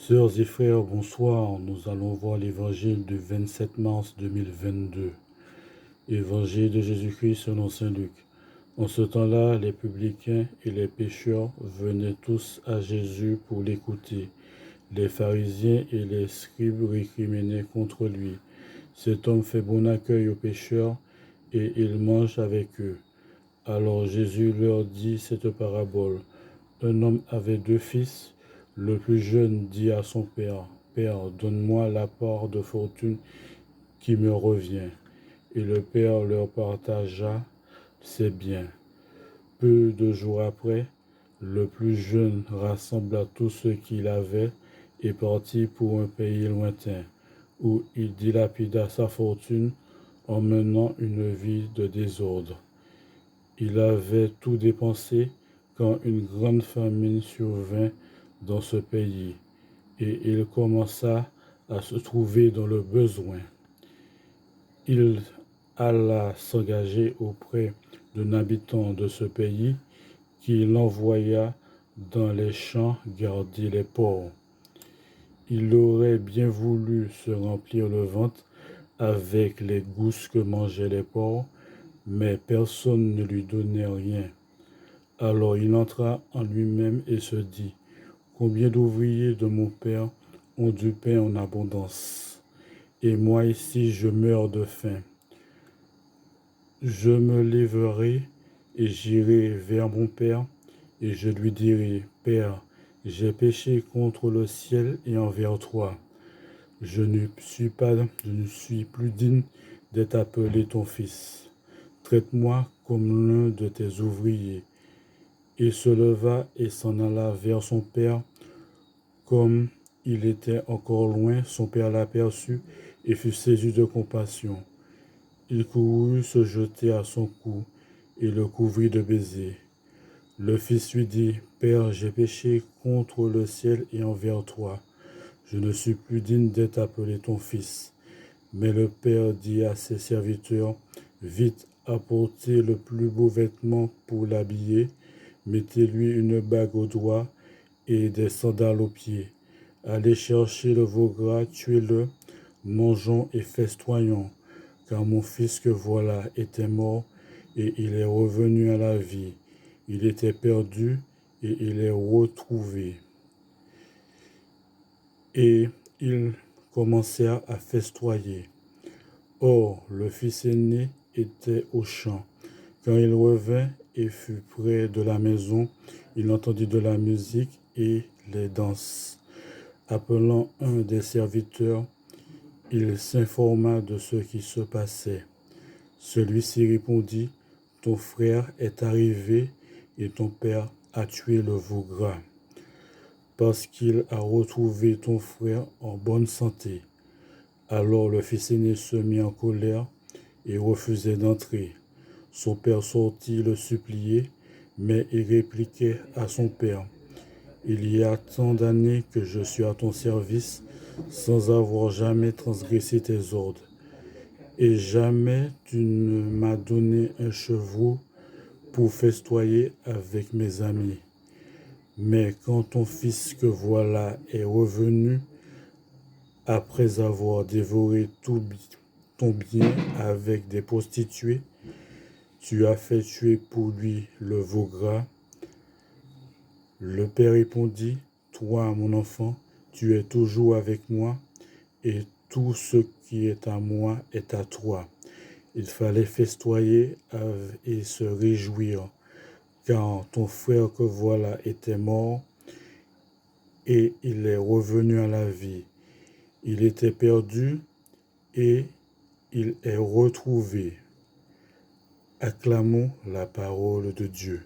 Sœurs et frères, bonsoir. Nous allons voir l'évangile du 27 mars 2022. Évangile de Jésus-Christ selon saint Luc. En ce temps-là, les publicains et les pécheurs venaient tous à Jésus pour l'écouter. Les pharisiens et les scribes récriminaient contre lui. Cet homme fait bon accueil aux pécheurs et il mange avec eux. Alors Jésus leur dit cette parabole. Un homme avait 2 fils. Le plus jeune dit à son père, « Père, donne-moi la part de fortune qui me revient. » Et le père leur partagea ses biens. Peu de jours après, le plus jeune rassembla tout ce qu'il avait et partit pour un pays lointain, où il dilapida sa fortune en menant une vie de désordre. Il avait tout dépensé quand une grande famine survint dans ce pays, et il commença à se trouver dans le besoin. Il alla s'engager auprès d'un habitant de ce pays qui l'envoya dans les champs garder les porcs. Il aurait bien voulu se remplir le ventre avec les gousses que mangeaient les porcs, mais personne ne lui donnait rien. Alors il entra en lui-même et se dit, « Combien d'ouvriers de mon père ont du pain en abondance, et moi ici je meurs de faim. Je me lèverai et j'irai vers mon père, et je lui dirai, Père, j'ai péché contre le ciel et envers toi. Je ne suis plus digne d'être appelé ton fils. Traite-moi comme l'un de tes ouvriers. » Il se leva et s'en alla vers son père. Comme il était encore loin, son père l'aperçut et fut saisi de compassion. Il courut se jeter à son cou et le couvrit de baisers. Le fils lui dit, « Père, j'ai péché contre le ciel et envers toi. Je ne suis plus digne d'être appelé ton fils. » Mais le père dit à ses serviteurs, « Vite, apportez le plus beau vêtement pour l'habiller, mettez-lui une bague au doigt et des sandales aux pieds. Allez chercher le veau gras, tuez-le, mangeons et festoyons, car mon fils que voilà était mort et il est revenu à la vie. Il était perdu et il est retrouvé. » Et ils commencèrent à festoyer. Or, le fils aîné était au champ. Quand il revint et fut près de la maison, il entendit de la musique et les danses. Appelant un des serviteurs, il s'informa de ce qui se passait. Celui-ci répondit, « Ton frère est arrivé et ton père a tué le veau gras, parce qu'il a retrouvé ton frère en bonne santé. » Alors le fils aîné se mit en colère et refusait d'entrer. Son père sortit le supplier, mais il répliquait à son père, « Il y a tant d'années que je suis à ton service sans avoir jamais transgressé tes ordres. Et jamais tu ne m'as donné un chevreau pour festoyer avec mes amis. Mais quand ton fils que voilà est revenu, après avoir dévoré tout ton bien avec des prostituées, tu as fait tuer pour lui le veau gras. » Le père répondit, « Toi, mon enfant, tu es toujours avec moi, et tout ce qui est à moi est à toi. » Il fallait festoyer et se réjouir, car ton frère que voilà était mort, et il est revenu à la vie. Il était perdu, et il est retrouvé. Acclamons la parole de Dieu.